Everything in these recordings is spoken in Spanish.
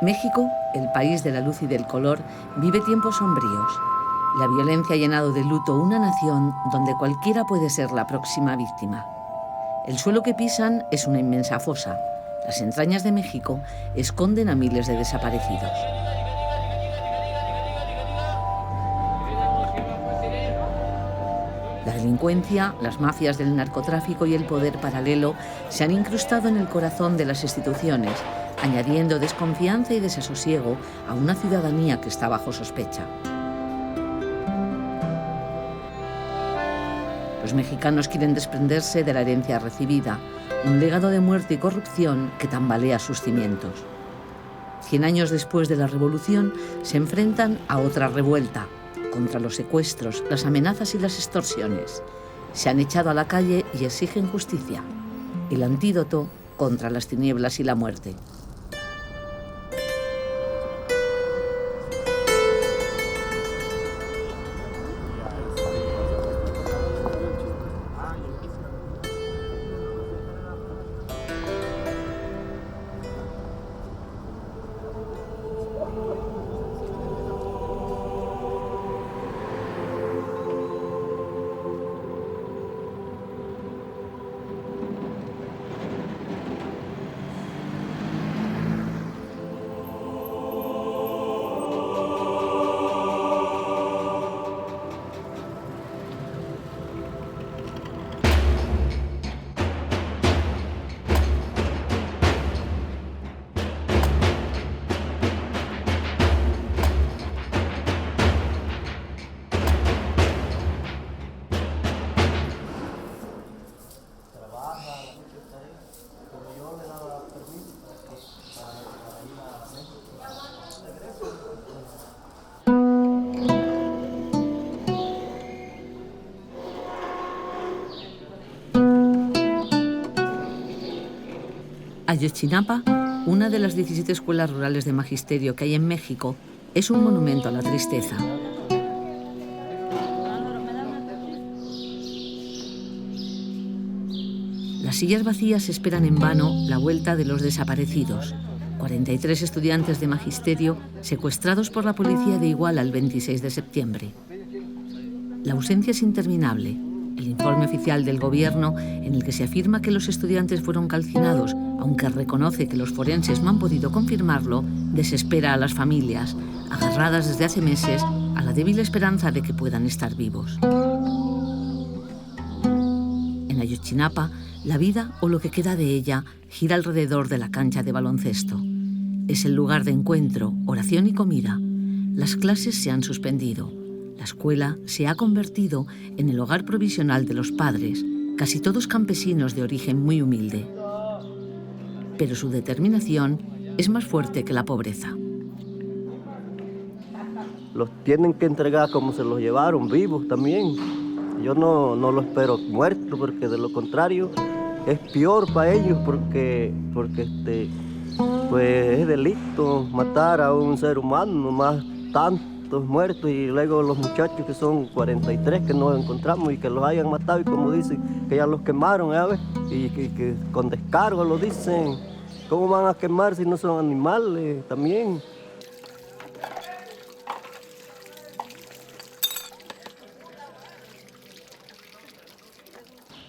México, el país de la luz y del color, vive tiempos sombríos. La violencia ha llenado de luto una nación donde cualquiera puede ser la próxima víctima. El suelo que pisan es una inmensa fosa. Las entrañas de México esconden a miles de desaparecidos. La delincuencia, las mafias del narcotráfico y el poder paralelo se han incrustado en el corazón de las instituciones, añadiendo desconfianza y desasosiego a una ciudadanía que está bajo sospecha. Los mexicanos quieren desprenderse de la herencia recibida, un legado de muerte y corrupción que tambalea sus cimientos. 100 años después de la revolución, se enfrentan a otra revuelta, contra los secuestros, las amenazas y las extorsiones. Se han echado a la calle y exigen justicia, el antídoto contra las tinieblas y la muerte. Ayotzinapa, una de las 17 escuelas rurales de magisterio que hay en México, es un monumento a la tristeza. Las sillas vacías esperan en vano la vuelta de los desaparecidos. 43 estudiantes de magisterio secuestrados por la policía de Iguala el 26 de septiembre. La ausencia es interminable. El informe oficial del gobierno, en el que se afirma que los estudiantes fueron calcinados, aunque reconoce que los forenses no han podido confirmarlo, desespera a las familias, agarradas desde hace meses a la débil esperanza de que puedan estar vivos. En Ayotzinapa, la vida, o lo que queda de ella, gira alrededor de la cancha de baloncesto. Es el lugar de encuentro, oración y comida. Las clases se han suspendido. La escuela se ha convertido en el hogar provisional de los padres, casi todos campesinos de origen muy humilde. Pero su determinación es más fuerte que la pobreza. Los tienen que entregar como se los llevaron, vivos también. Yo no los espero muertos, porque de lo contrario es peor para ellos, porque pues es delito matar a un ser humano, más tantos muertos, y luego los muchachos que son 43 que nos encontramos y que los hayan matado, y como dicen que ya los quemaron, ¿sabes? Y que con descargo lo dicen. ¿Cómo van a quemar si no son animales también?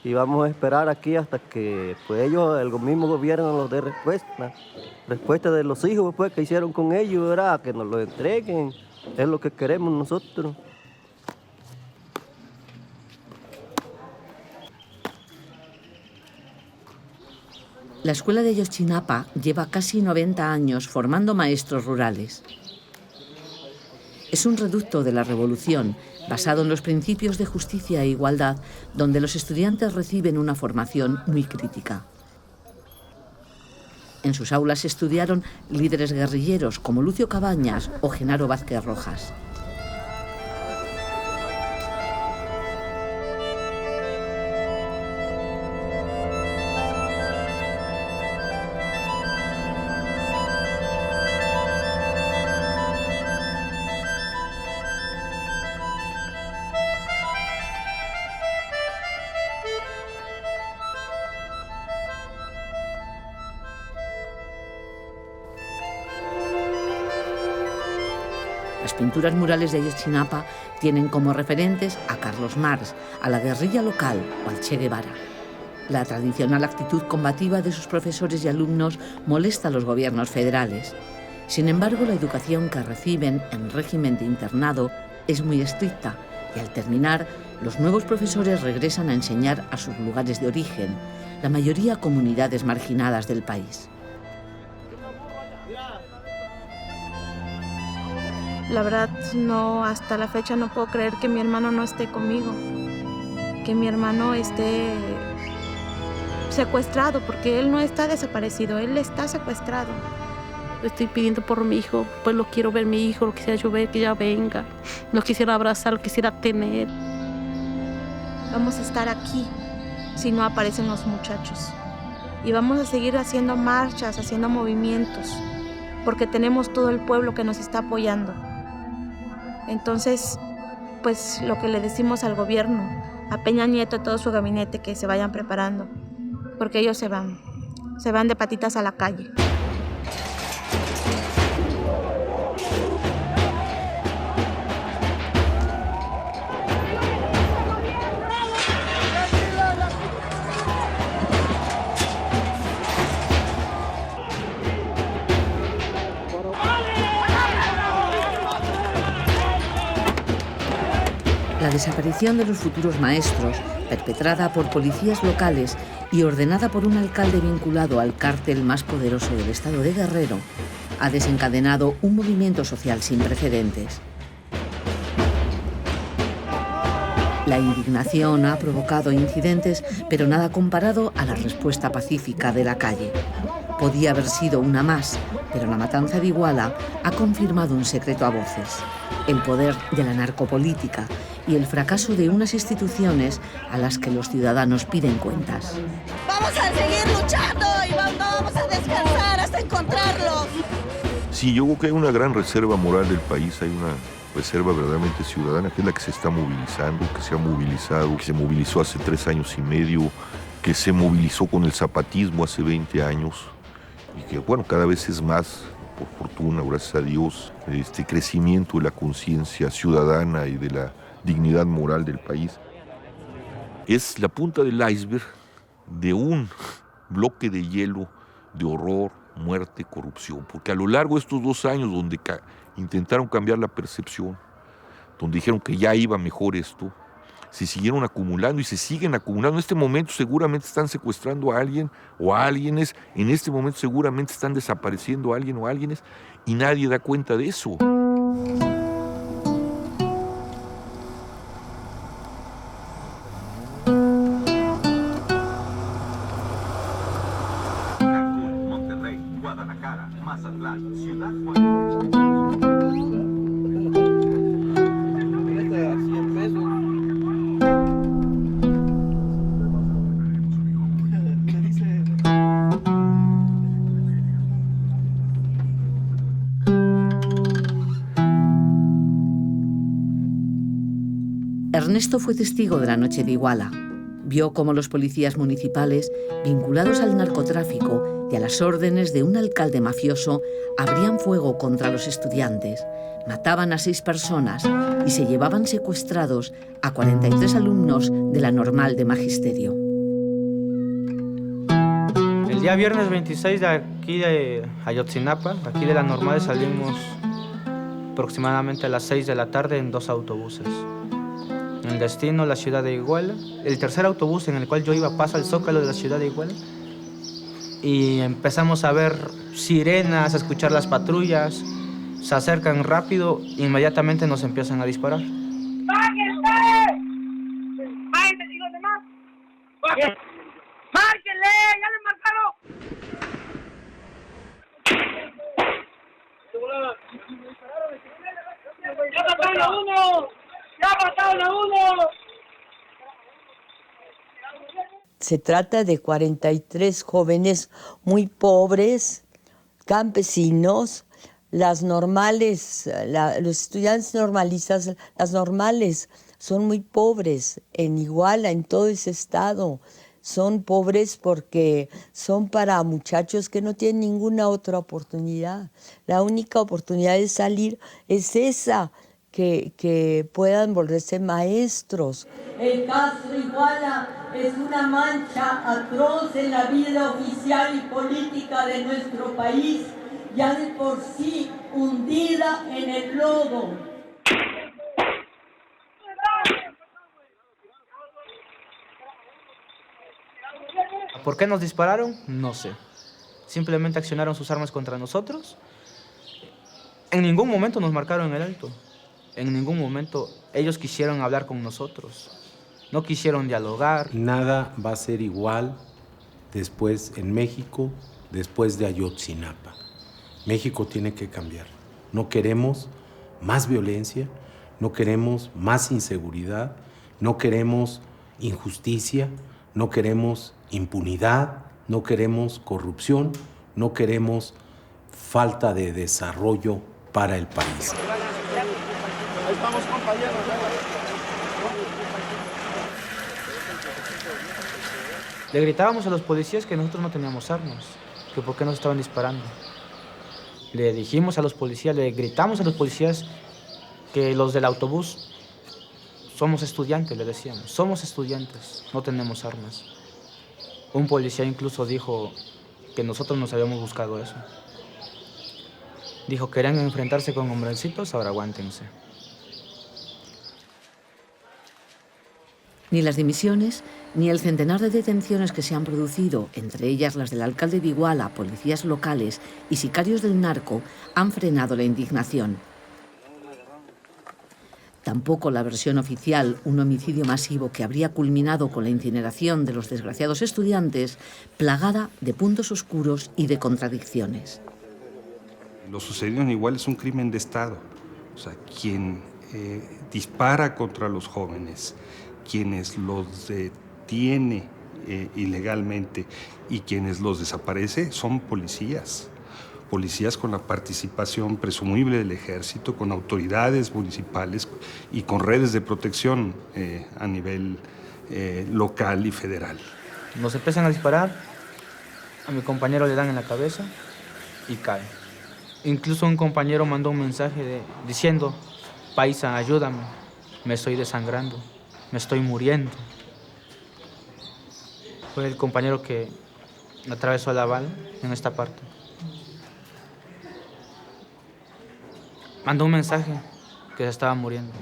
Y vamos a esperar aquí hasta que pues ellos, el mismo gobierno, nos dé respuesta de los hijos pues, que hicieron con ellos, ¿verdad? Que nos lo entreguen, es lo que queremos nosotros. La escuela de Ayotzinapa lleva casi 90 años formando maestros rurales. Es un reducto de la revolución, basado en los principios de justicia e igualdad, donde los estudiantes reciben una formación muy crítica. En sus aulas estudiaron líderes guerrilleros como Lucio Cabañas o Genaro Vázquez Rojas. Las pinturas murales de Ayotzinapa tienen como referentes a Carlos Marx, a la guerrilla local o al Che Guevara. La tradicional actitud combativa de sus profesores y alumnos molesta a los gobiernos federales. Sin embargo, la educación que reciben en régimen de internado es muy estricta y al terminar, los nuevos profesores regresan a enseñar a sus lugares de origen, la mayoría comunidades marginadas del país. La verdad, no, hasta la fecha no puedo creer que mi hermano no esté conmigo, que mi hermano esté secuestrado, porque él no está desaparecido, él está secuestrado. Estoy pidiendo por mi hijo, pues lo quiero ver mi hijo, lo quisiera yo ver, que ya venga, lo quisiera abrazar, lo quisiera tener. Vamos a estar aquí si no aparecen los muchachos. Y vamos a seguir haciendo marchas, haciendo movimientos, porque tenemos todo el pueblo que nos está apoyando. Entonces, pues lo que le decimos al gobierno, a Peña Nieto y todo su gabinete, que se vayan preparando, porque ellos se van de patitas a la calle. La desaparición de los futuros maestros, perpetrada por policías locales y ordenada por un alcalde vinculado al cártel más poderoso del estado de Guerrero, ha desencadenado un movimiento social sin precedentes. La indignación ha provocado incidentes, pero nada comparado a la respuesta pacífica de la calle. Podía haber sido una más, pero la matanza de Iguala ha confirmado un secreto a voces: el poder de la narcopolítica y el fracaso de unas instituciones a las que los ciudadanos piden cuentas. Vamos a seguir luchando y no vamos a descansar hasta encontrarlos. Sí, yo creo que hay una gran reserva moral del país, hay una reserva verdaderamente ciudadana, que es la que se está movilizando, que se ha movilizado, que se movilizó hace 3 años y medio, que se movilizó con el zapatismo hace 20 años y que, bueno, cada vez es más, por fortuna, gracias a Dios, este crecimiento de la conciencia ciudadana y de la dignidad moral del país. Es la punta del iceberg de un bloque de hielo de horror, muerte, corrupción, porque a lo largo de estos 2 años donde intentaron cambiar la percepción, donde dijeron que ya iba mejor esto, se siguieron acumulando y se siguen acumulando. En este momento seguramente están secuestrando a alguien o a alguienes, en este momento seguramente están desapareciendo a alguien o a alguienes y nadie da cuenta de eso. Ernesto fue testigo de la noche de Iguala. Vio cómo los policías municipales, vinculados al narcotráfico y a las órdenes de un alcalde mafioso, abrían fuego contra los estudiantes, mataban a 6 personas y se llevaban secuestrados a 43 alumnos de la Normal de Magisterio. El día viernes 26 de aquí de Ayotzinapa, aquí de la Normal, salimos aproximadamente a las 6 de la tarde en 2 autobuses. El destino, la ciudad de Iguala. El tercer autobús en el cual yo iba pasa al Zócalo de la ciudad de Iguala. Y empezamos a ver sirenas, a escuchar las patrullas. Se acercan rápido, inmediatamente nos empiezan a disparar. ¡Bájense! ¡Bájense, hijos de más! ¡Márquenle! ¡Ya le marcaron! ¡Ya mataron a uno! ¡Ya mataron a uno! Se trata de 43 jóvenes muy pobres, campesinos, las normales, los estudiantes normalistas, las normales son muy pobres en Iguala, en todo ese estado. son pobres porque son para muchachos que no tienen ninguna otra oportunidad. La única oportunidad de salir es esa, que puedan volverse maestros. El caso Iguala es una mancha atroz en la vida oficial y política de nuestro país, ya de por sí hundida en el lodo. ¿Por qué nos dispararon? No sé. Simplemente accionaron sus armas contra nosotros. En ningún momento nos marcaron el alto. En ningún momento ellos quisieron hablar con nosotros. No quisieron dialogar. Nada va a ser igual después en México, después de Ayotzinapa. México tiene que cambiar. No queremos más violencia, no queremos más inseguridad, no queremos injusticia, no queremos impunidad, no queremos corrupción, no queremos falta de desarrollo para el país. Ahí estamos, compañeros. Le gritábamos a los policías que nosotros no teníamos armas, que por qué nos estaban disparando. Le dijimos a los policías, le gritamos a los policías que los del autobús somos estudiantes, le decíamos. Somos estudiantes, no tenemos armas. Un policía incluso dijo que nosotros nos habíamos buscado eso. Dijo, querían enfrentarse con hombrecitos, ahora aguántense. Ni las dimisiones, ni el centenar de detenciones que se han producido, entre ellas las del alcalde de Iguala, policías locales y sicarios del narco, han frenado la indignación. Tampoco la versión oficial, un homicidio masivo que habría culminado con la incineración de los desgraciados estudiantes, plagada de puntos oscuros y de contradicciones. Lo sucedido en Iguala es un crimen de Estado. O sea, quien dispara contra los jóvenes, quienes los detiene ilegalmente y quienes los desaparece son policías. Policías con la participación presumible del ejército, con autoridades municipales y con redes de protección a nivel local y federal. Nos empiezan a disparar, a mi compañero le dan en la cabeza y cae. Incluso un compañero mandó un mensaje diciendo, paisa, ayúdame, me estoy desangrando, me estoy muriendo. Fue el compañero que atravesó la bala en esta parte. Mandó un mensaje que se estaba muriendo.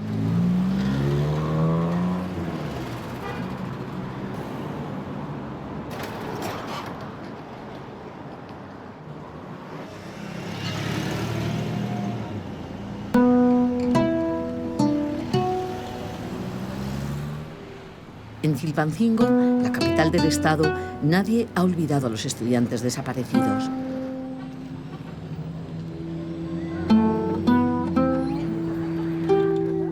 En Chilpancingo, la capital del estado, nadie ha olvidado a los estudiantes desaparecidos.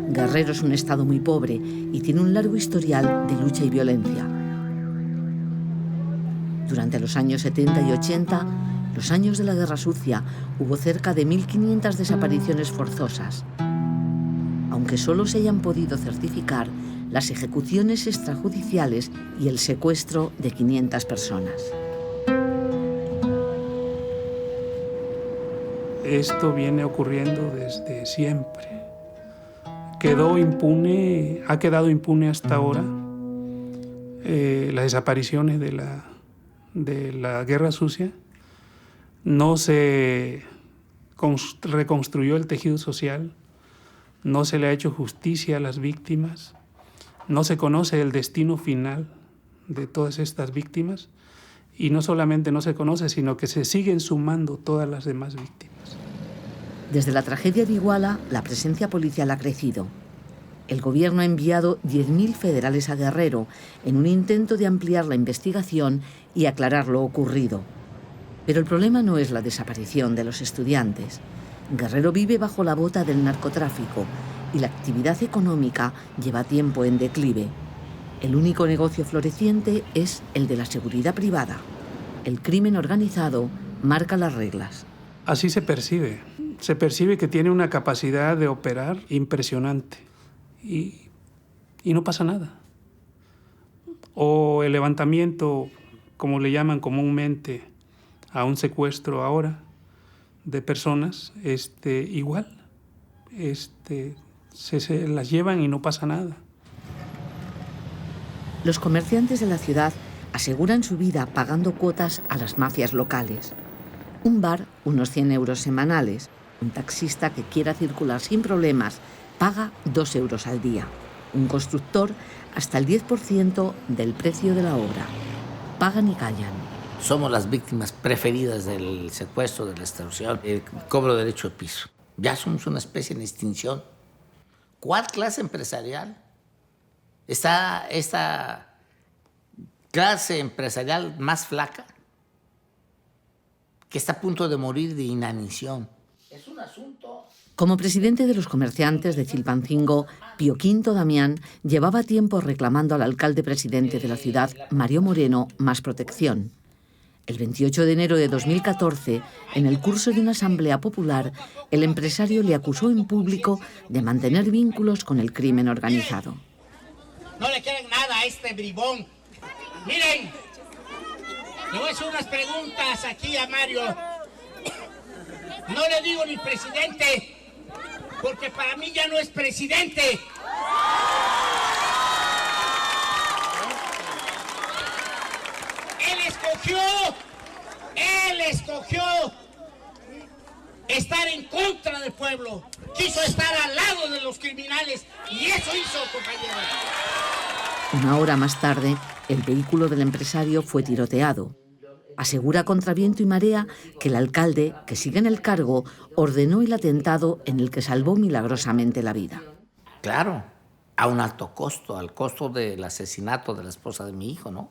Guerrero es un estado muy pobre y tiene un largo historial de lucha y violencia. Durante los años 70 y 80, los años de la Guerra Sucia, hubo cerca de 1.500 desapariciones forzosas. Aunque solo se hayan podido certificar las ejecuciones extrajudiciales y el secuestro de 500 personas. Esto viene ocurriendo desde siempre. Quedó impune, ha quedado impune hasta ahora las desapariciones de la Guerra Sucia. No se reconstruyó el tejido social, no se le ha hecho justicia a las víctimas, no se conoce el destino final de todas estas víctimas y no solamente no se conoce, sino que se siguen sumando todas las demás víctimas. Desde la tragedia de Iguala, la presencia policial ha crecido. El gobierno ha enviado 10.000 federales a Guerrero en un intento de ampliar la investigación y aclarar lo ocurrido. Pero el problema no es la desaparición de los estudiantes. Guerrero vive bajo la bota del narcotráfico y la actividad económica lleva tiempo en declive. El único negocio floreciente es el de la seguridad privada. El crimen organizado marca las reglas. Así se percibe. Se percibe que tiene una capacidad de operar impresionante y no pasa nada. o el levantamiento, como le llaman comúnmente a un secuestro ahora de personas, igual, se las llevan y no pasa nada. Los comerciantes de la ciudad aseguran su vida pagando cuotas a las mafias locales. Un bar, unos 100 euros semanales. Un taxista que quiera circular sin problemas paga 2 euros al día. Un constructor, hasta el 10% del precio de la obra. Pagan y callan. Somos las víctimas preferidas del secuestro, de la extorsión, el cobro de derecho de piso. Ya somos una especie en extinción. ¿Cuál clase empresarial? Está esta clase empresarial más flaca, que está a punto de morir de inanición. Es un asunto... Como presidente de los comerciantes de Chilpancingo, Pío V Damián llevaba tiempo reclamando al alcalde presidente de la ciudad, Mario Moreno, más protección. El 28 de enero de 2014, en el curso de una asamblea popular, el empresario le acusó en público de mantener vínculos con el crimen organizado. No le quieren nada a este bribón. Miren, le voy a hacer unas preguntas aquí a Mario. No le digo ni presidente, porque para mí ya no es presidente. Él escogió estar en contra del pueblo. Quiso estar al lado de los criminales y eso hizo, compañeros. Una hora más tarde, el vehículo del empresario fue tiroteado. Asegura contra viento y marea que el alcalde, que sigue en el cargo, ordenó el atentado en el que salvó milagrosamente la vida. Claro, a un alto costo, al costo del asesinato de la esposa de mi hijo, ¿no?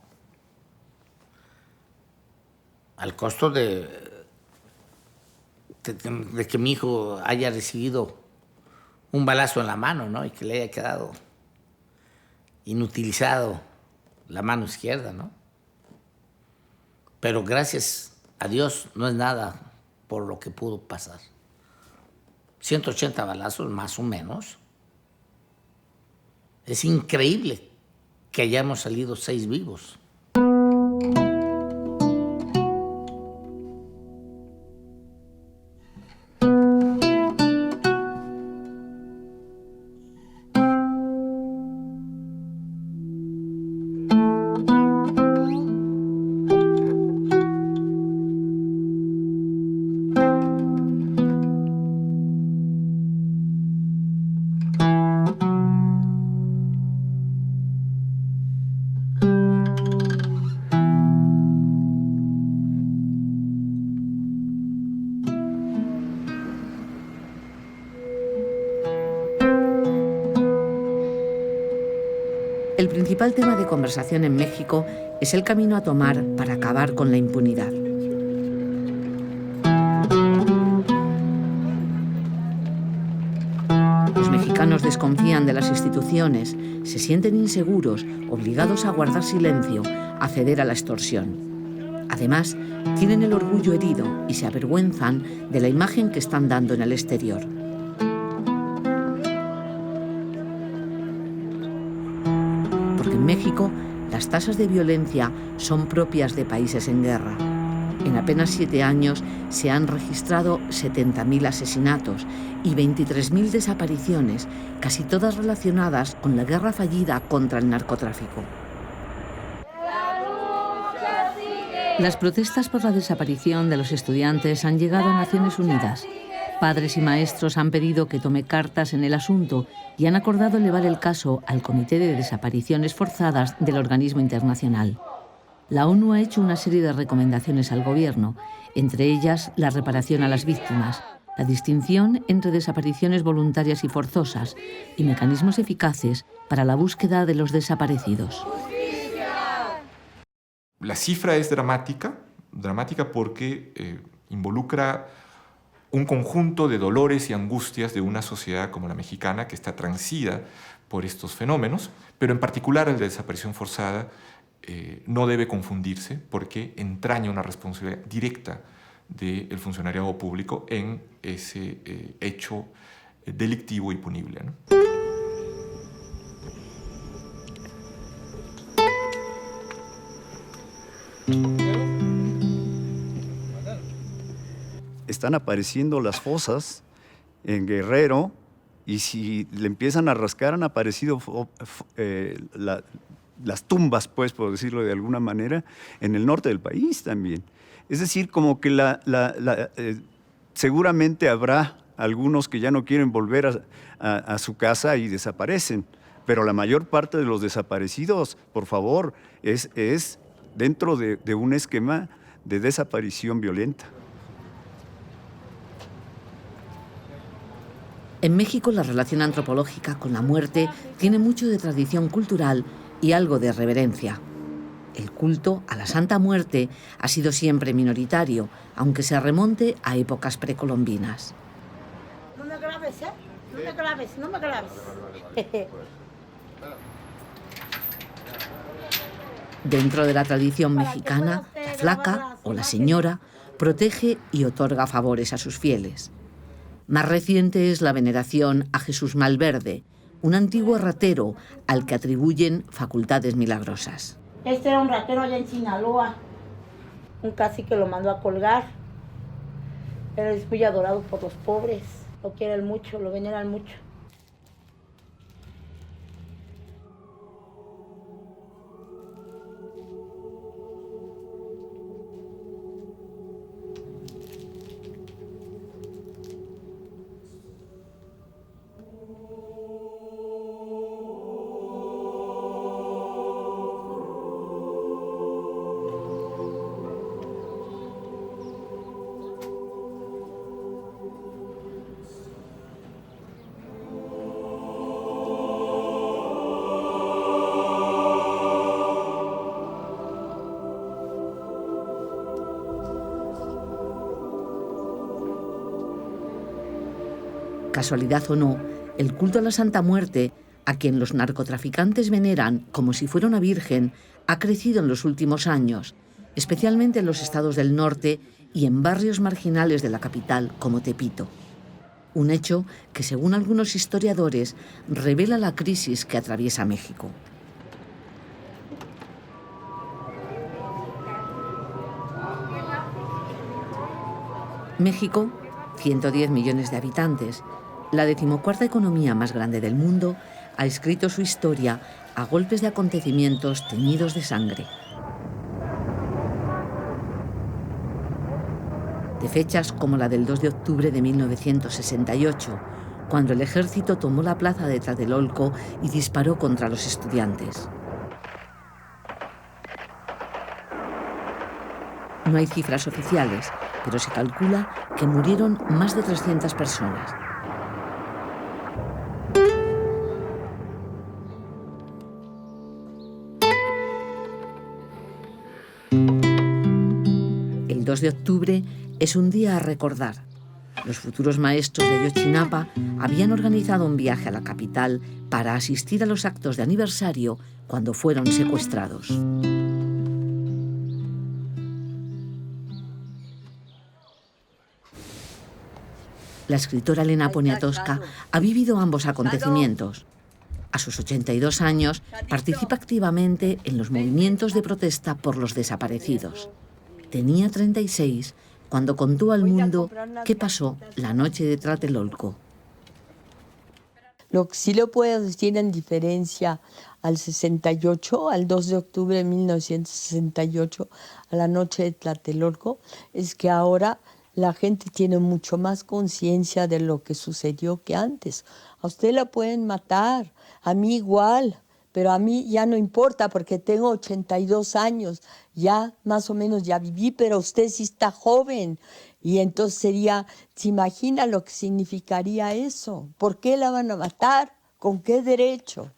Al costo de que mi hijo haya recibido un balazo en la mano, ¿no? Y que le haya quedado inutilizado la mano izquierda, ¿no? Pero gracias a Dios no es nada por lo que pudo pasar. 180 balazos más o menos. Es increíble que hayamos salido 6 vivos. El principal tema de conversación en México es el camino a tomar para acabar con la impunidad. Los mexicanos desconfían de las instituciones, se sienten inseguros, obligados a guardar silencio, a ceder a la extorsión. Además, tienen el orgullo herido y se avergüenzan de la imagen que están dando en el exterior. En México, las tasas de violencia son propias de países en guerra. En apenas 7 años se han registrado 70.000 asesinatos y 23.000 desapariciones, casi todas relacionadas con la guerra fallida contra el narcotráfico. Las protestas por la desaparición de los estudiantes han llegado a Naciones Unidas. Padres y maestros han pedido que tome cartas en el asunto y han acordado elevar el caso al Comité de Desapariciones Forzadas del organismo internacional. La ONU ha hecho una serie de recomendaciones al gobierno, entre ellas la reparación a las víctimas, la distinción entre desapariciones voluntarias y forzosas y mecanismos eficaces para la búsqueda de los desaparecidos. La cifra es dramática porque involucra un conjunto de dolores y angustias de una sociedad como la mexicana que está transida por estos fenómenos, pero en particular el de desaparición forzada no debe confundirse porque entraña una responsabilidad directa del funcionariado público en ese hecho delictivo y punible, ¿no? Están apareciendo las fosas en Guerrero, y si le empiezan a rascar han aparecido las tumbas, pues, por decirlo de alguna manera, en el norte del país también. Es decir, como que seguramente habrá algunos que ya no quieren volver a su casa y desaparecen, pero la mayor parte de los desaparecidos, por favor, es dentro de un esquema de desaparición violenta. En México, la relación antropológica con la muerte tiene mucho de tradición cultural y algo de reverencia. El culto a la Santa Muerte ha sido siempre minoritario, aunque se remonte a épocas precolombinas. No me grabes, ¿eh? No me grabes. Dentro de la tradición mexicana, la flaca o la señora protege y otorga favores a sus fieles. Más reciente es la veneración a Jesús Malverde, un antiguo ratero al que atribuyen facultades milagrosas. Este era un ratero allá en Sinaloa. Un cacique lo mandó a colgar. Él es muy adorado por los pobres. Lo quieren mucho, lo veneran mucho. Casualidad o no, el culto a la Santa Muerte, a quien los narcotraficantes veneran como si fuera una virgen, ha crecido en los últimos años, especialmente en los estados del norte y en barrios marginales de la capital como Tepito. Un hecho que, según algunos historiadores, revela la crisis que atraviesa México. México, 110 millones de habitantes, la 14ª economía más grande del mundo, ha escrito su historia a golpes de acontecimientos teñidos de sangre. De fechas como la del 2 de octubre de 1968, cuando el ejército tomó la plaza de Tlatelolco y disparó contra los estudiantes. No hay cifras oficiales, pero se calcula que murieron más de 300 personas. El 2 de octubre es un día a recordar. Los futuros maestros de Ayotzinapa habían organizado un viaje a la capital para asistir a los actos de aniversario cuando fueron secuestrados. La escritora Elena Poniatowska ha vivido ambos acontecimientos. A sus 82 años, participa activamente en los movimientos de protesta por los desaparecidos. Tenía 36 cuando contó al mundo qué pasó la noche de Tlatelolco. Lo que sí le puedo decir en diferencia al 68, al 2 de octubre de 1968, a la noche de Tlatelolco, es que ahora la gente tiene mucho más conciencia de lo que sucedió que antes. A usted la pueden matar, a mí igual, pero a mí ya no importa porque tengo 82 años, ya más o menos ya viví, pero usted sí está joven. Y entonces ¿se imagina lo que significaría eso? ¿Por qué la van a matar? ¿Con qué derecho?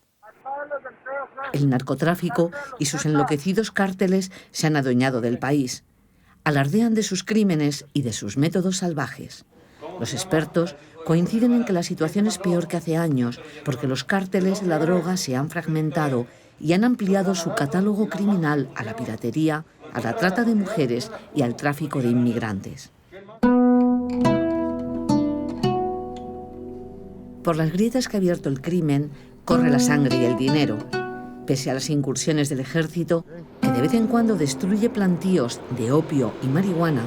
El narcotráfico y sus enloquecidos cárteles se han adueñado del país. Alardean de sus crímenes y de sus métodos salvajes. Los expertos coinciden en que la situación es peor que hace años porque los cárteles de la droga se han fragmentado y han ampliado su catálogo criminal a la piratería, a la trata de mujeres y al tráfico de inmigrantes. Por las grietas que ha abierto el crimen, corre la sangre y el dinero. Pese a las incursiones del ejército, que de vez en cuando destruye plantíos de opio y marihuana,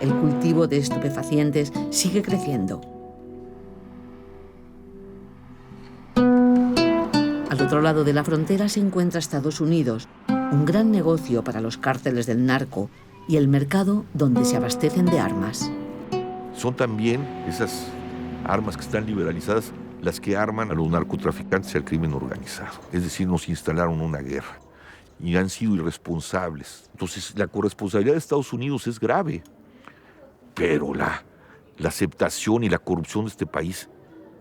el cultivo de estupefacientes sigue creciendo. Al otro lado de la frontera se encuentra Estados Unidos, un gran negocio para los cárteles del narco y el mercado donde se abastecen de armas. Son también esas armas que están liberalizadas las que arman a los narcotraficantes y al crimen organizado. Es decir, nos instalaron una guerra y han sido irresponsables. Entonces, la corresponsabilidad de Estados Unidos es grave, pero la aceptación y la corrupción de este país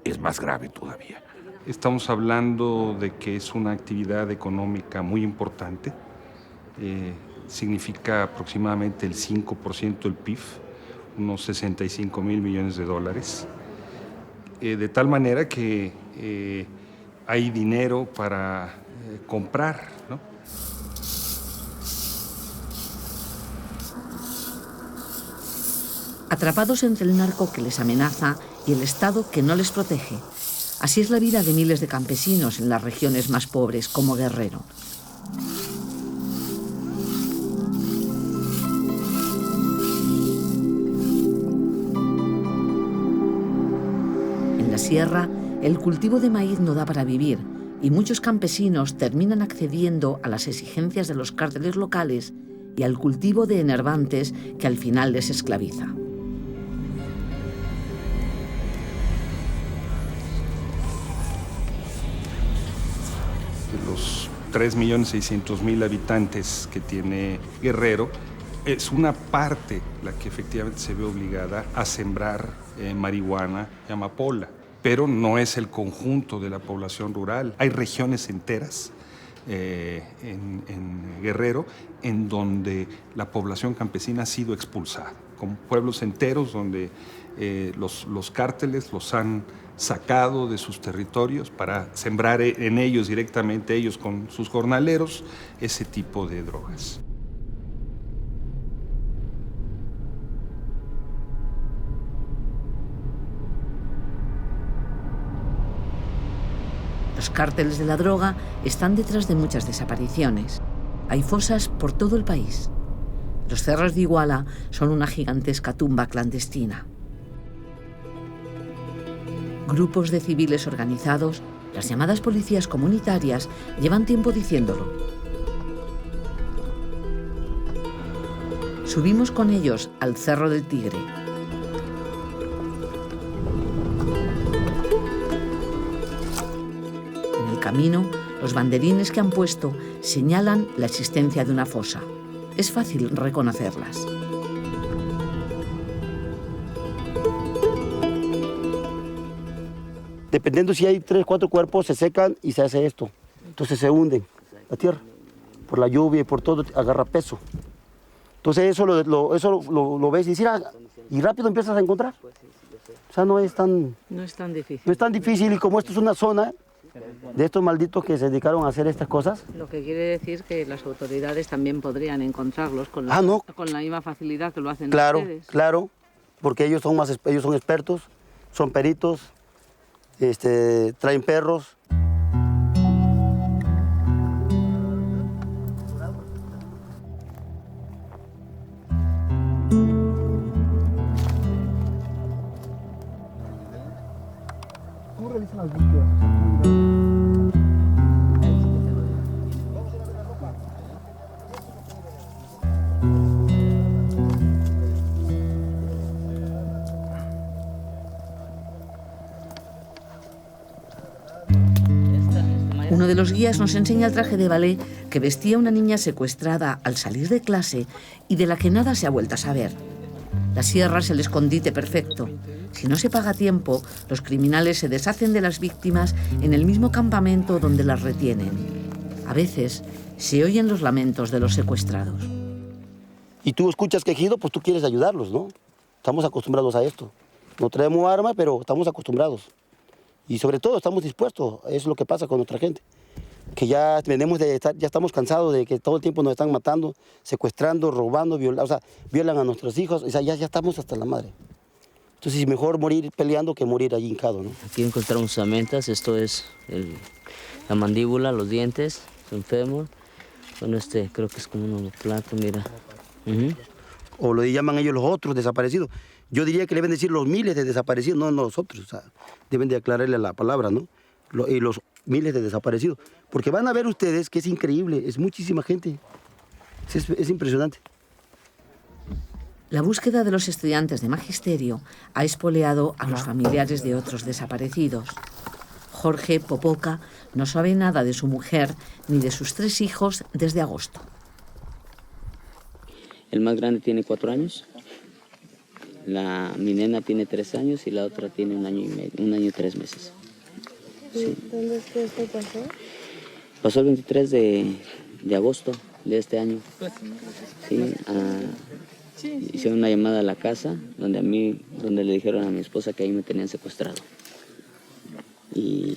es más grave todavía. Estamos hablando de que es una actividad económica muy importante. Significa aproximadamente el 5% del PIB, unos 65 mil millones de dólares. De tal manera que hay dinero para comprar, ¿no? Atrapados entre el narco que les amenaza y el Estado que no les protege. Así es la vida de miles de campesinos en las regiones más pobres, como Guerrero. En la sierra, el cultivo de maíz no da para vivir y muchos campesinos terminan accediendo a las exigencias de los cárteles locales y al cultivo de enervantes que al final les esclaviza. Los 3.600.000 habitantes que tiene Guerrero, es una parte la que efectivamente se ve obligada a sembrar marihuana y amapola, pero no es el conjunto de la población rural. Hay regiones enteras en Guerrero en donde la población campesina ha sido expulsada, con pueblos enteros donde los cárteles los han sacado de sus territorios para sembrar en ellos directamente, ellos con sus jornaleros, ese tipo de drogas. Los cárteles de la droga están detrás de muchas desapariciones. Hay fosas por todo el país. Los cerros de Iguala son una gigantesca tumba clandestina. Grupos de civiles organizados, las llamadas policías comunitarias, llevan tiempo diciéndolo. Subimos con ellos al Cerro del Tigre. En el camino, los banderines que han puesto señalan la existencia de una fosa. Es fácil reconocerlas. Dependiendo si hay 3 o 4 cuerpos, se secan y se hace esto. Entonces se hunden la tierra. Por la lluvia y por todo, agarra peso. Entonces eso lo ves y rápido empiezas a encontrar. O sea, no es tan difícil. No es tan difícil, y como esto es una zona de estos malditos que se dedicaron a hacer estas cosas. Lo que quiere decir que las autoridades también podrían encontrarlos con la misma facilidad que lo hacen ustedes. Claro, porque ellos son expertos, son peritos, traen perros. ¿Cómo realizan las búsquedas? Uno de los guías nos enseña el traje de ballet que vestía una niña secuestrada al salir de clase y de la que nada se ha vuelto a saber. La sierra es el escondite perfecto. Si no se paga a tiempo, los criminales se deshacen de las víctimas en el mismo campamento donde las retienen. A veces se oyen los lamentos de los secuestrados. Y tú escuchas quejido, pues tú quieres ayudarlos, ¿no? Estamos acostumbrados a esto. No traemos arma, pero estamos acostumbrados. Y sobre todo estamos dispuestos, eso es lo que pasa con nuestra gente. Que ya estamos cansados de que todo el tiempo nos están matando, secuestrando, robando, violan a nuestros hijos, o sea, ya estamos hasta la madre. Entonces es mejor morir peleando que morir allí hincado, ¿no? Aquí encontramos herramientas, esto es la mandíbula, los dientes, el fémur, Bueno, creo que es como un plato, mira. O lo llaman ellos los otros desaparecidos. Yo diría que le deben decir los miles de desaparecidos, no nosotros. O sea, deben de aclararle la palabra, ¿no? Y los miles de desaparecidos. Porque van a ver ustedes que es increíble, es muchísima gente. Es impresionante. La búsqueda de los estudiantes de magisterio ha espoleado a los familiares de otros desaparecidos. Jorge Popoca no sabe nada de su mujer ni de sus 3 hijos desde agosto. El más grande tiene 4 años, mi nena tiene 3 años y la otra tiene 1 año y medio, 1 año y 3 meses. Sí. ¿Dónde es que esto pasó? Pasó el 23 de agosto de este año. Sí, hicieron una llamada a la casa donde le dijeron a mi esposa que ahí me tenían secuestrado. Y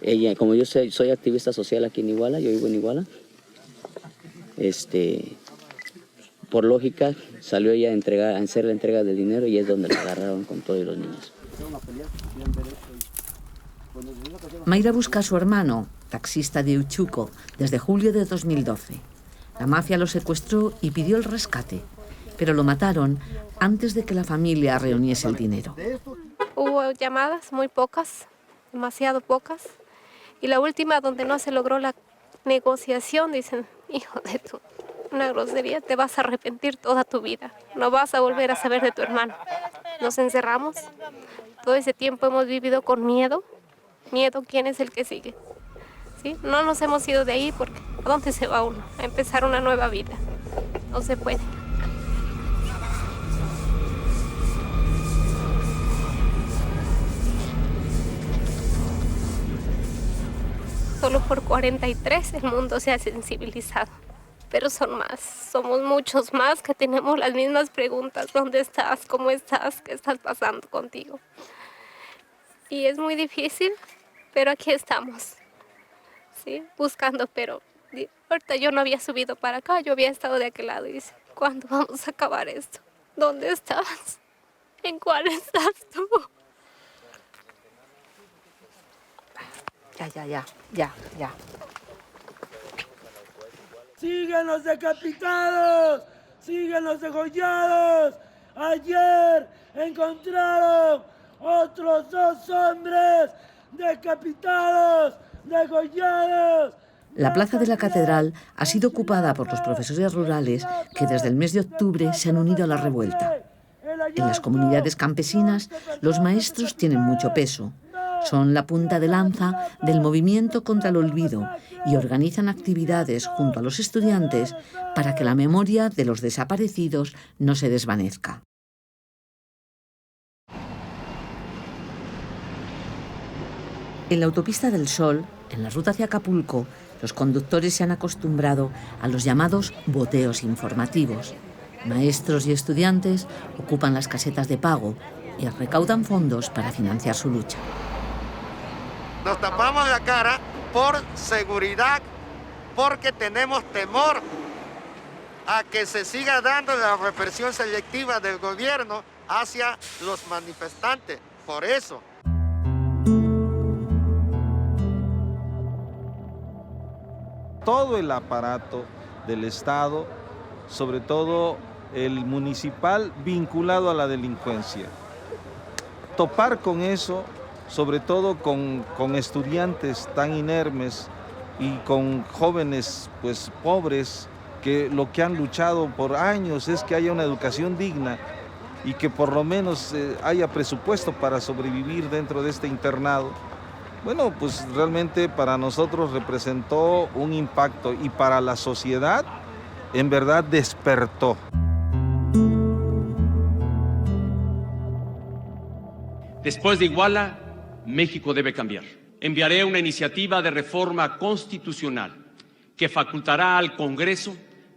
ella, como yo soy activista social aquí en Iguala, yo vivo en Iguala, por lógica salió ella a hacer la entrega del dinero y es donde la agarraron con todos los niños. Mayra busca a su hermano, taxista de Uchuco, desde julio de 2012. La mafia lo secuestró y pidió el rescate, pero lo mataron antes de que la familia reuniese el dinero. Hubo llamadas muy pocas, demasiado pocas, y la última donde no se logró la negociación, dicen, hijo de tu, una grosería, te vas a arrepentir toda tu vida, no vas a volver a saber de tu hermano. Nos encerramos, todo ese tiempo hemos vivido con miedo, ¿quién es el que sigue? ¿Sí? No nos hemos ido de ahí porque ¿a dónde se va uno? A empezar una nueva vida, no se puede. Solo por 43 el mundo se ha sensibilizado, pero son más, somos muchos más que tenemos las mismas preguntas. ¿Dónde estás? ¿Cómo estás? ¿Qué estás pasando contigo? Y es muy difícil, pero aquí estamos, ¿sí? Buscando, pero ahorita yo no había subido para acá, yo había estado de aquel lado y dice, ¿cuándo vamos a acabar esto? ¿Dónde estás? ¿En cuál estás tú? Ya. ¡Siguen los decapitados! ¡Siguen los degollados! Ayer encontraron otros 2 hombres decapitados, degollados. La plaza de la catedral ha sido ocupada por los profesores rurales que desde el mes de octubre se han unido a la revuelta. En las comunidades campesinas, los maestros tienen mucho peso. Son la punta de lanza del movimiento contra el olvido y organizan actividades junto a los estudiantes para que la memoria de los desaparecidos no se desvanezca. En la autopista del Sol, en la ruta hacia Acapulco, los conductores se han acostumbrado a los llamados boteos informativos. Maestros y estudiantes ocupan las casetas de pago y recaudan fondos para financiar su lucha. Nos tapamos la cara por seguridad, porque tenemos temor a que se siga dando la represión selectiva del gobierno hacia los manifestantes. Por eso. Todo el aparato del Estado, sobre todo el municipal, vinculado a la delincuencia. Topar con eso, sobre todo con estudiantes tan inermes y con jóvenes pues pobres, que lo que han luchado por años es que haya una educación digna y que por lo menos haya presupuesto para sobrevivir dentro de este internado. Bueno, pues realmente para nosotros representó un impacto y para la sociedad en verdad despertó. Después de Iguala, México debe cambiar. Enviaré una iniciativa de reforma constitucional que facultará al Congreso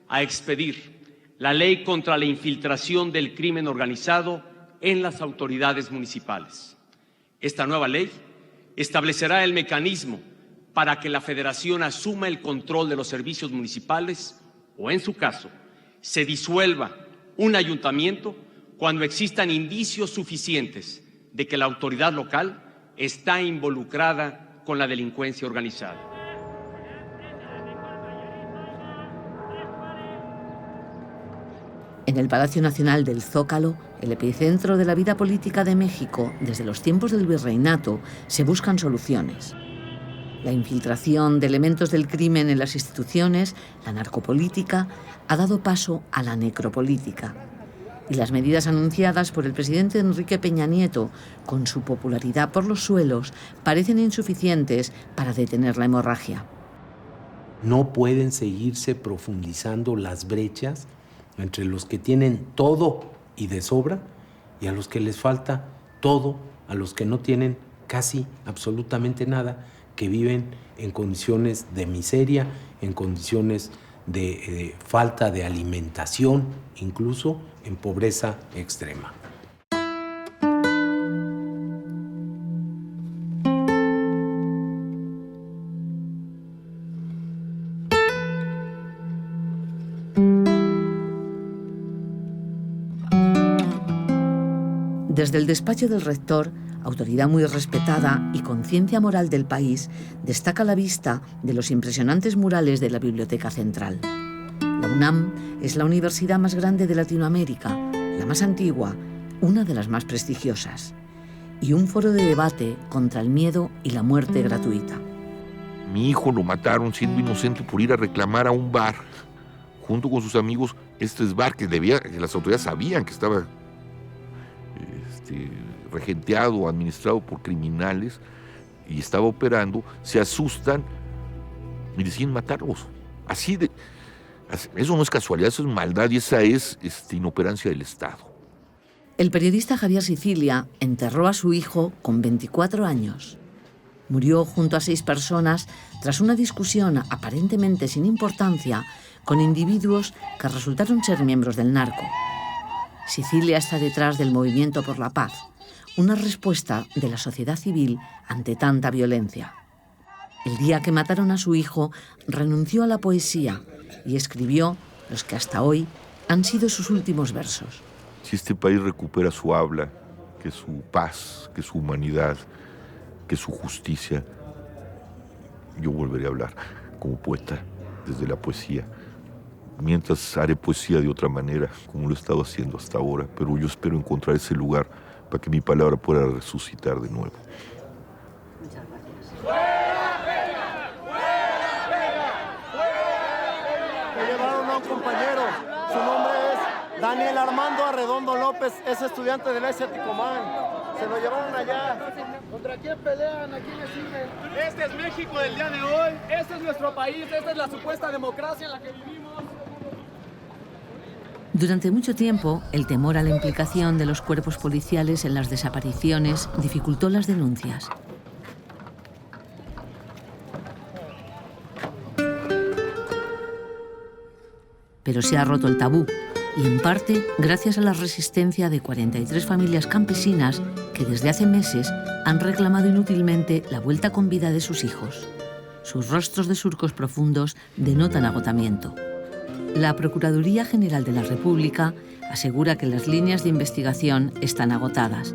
a expedir la ley contra la infiltración del crimen organizado en las autoridades municipales. Esta nueva ley establecerá el mecanismo para que la Federación asuma el control de los servicios municipales o, en su caso, se disuelva un ayuntamiento cuando existan indicios suficientes de que la autoridad local está involucrada con la delincuencia organizada. En el Palacio Nacional del Zócalo, el epicentro de la vida política de México, desde los tiempos del virreinato, se buscan soluciones. La infiltración de elementos del crimen en las instituciones, la narcopolítica, ha dado paso a la necropolítica. Y las medidas anunciadas por el presidente Enrique Peña Nieto, con su popularidad por los suelos, parecen insuficientes para detener la hemorragia. No pueden seguirse profundizando las brechas entre los que tienen todo y de sobra y a los que les falta todo, a los que no tienen casi absolutamente nada, que viven en condiciones de miseria, en condiciones de falta de alimentación, incluso en pobreza extrema. Desde el despacho del rector, autoridad muy respetada y conciencia moral del país, destaca la vista de los impresionantes murales de la Biblioteca Central. La UNAM es la universidad más grande de Latinoamérica, la más antigua, una de las más prestigiosas, y un foro de debate contra el miedo y la muerte gratuita. Mi hijo lo mataron siendo inocente por ir a reclamar a un bar, junto con sus amigos, este es bar que las autoridades sabían que estaba regenteado, administrado por criminales y estaba operando, se asustan y deciden matarlos. Eso no es casualidad, eso es maldad y esa es inoperancia del Estado. El periodista Javier Sicilia enterró a su hijo con 24 años. Murió junto a 6 personas tras una discusión aparentemente sin importancia con individuos que resultaron ser miembros del narco. Sicilia está detrás del Movimiento por la Paz, una respuesta de la sociedad civil ante tanta violencia. El día que mataron a su hijo, renunció a la poesía y escribió los que hasta hoy han sido sus últimos versos. Si este país recupera su habla, que su paz, que su humanidad, que su justicia, yo volveré a hablar como poeta desde la poesía. Mientras haré poesía de otra manera, como lo he estado haciendo hasta ahora, pero yo espero encontrar ese lugar para que mi palabra pueda resucitar de nuevo. Muchas gracias. Me llevaron a un compañero, su nombre es Daniel Armando Arredondo López, es estudiante de la ESA Ticomán. Se lo llevaron allá. ¿Contra quién pelean? ¿A quién le siguen? Este es México del día de hoy, este es nuestro país, esta es la supuesta democracia en la que vivimos. Durante mucho tiempo, el temor a la implicación de los cuerpos policiales en las desapariciones dificultó las denuncias. Pero se ha roto el tabú, y en parte gracias a la resistencia de 43 familias campesinas que desde hace meses han reclamado inútilmente la vuelta con vida de sus hijos. Sus rostros de surcos profundos denotan agotamiento. La Procuraduría General de la República asegura que las líneas de investigación están agotadas,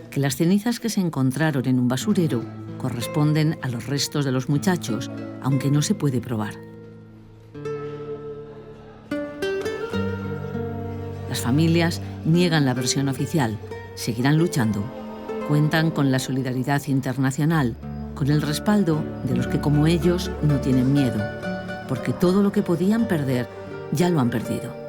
que las cenizas que se encontraron en un basurero corresponden a los restos de los muchachos, aunque no se puede probar. Las familias niegan la versión oficial, seguirán luchando. Cuentan con la solidaridad internacional, con el respaldo de los que como ellos no tienen miedo, porque todo lo que podían perder ya lo han perdido.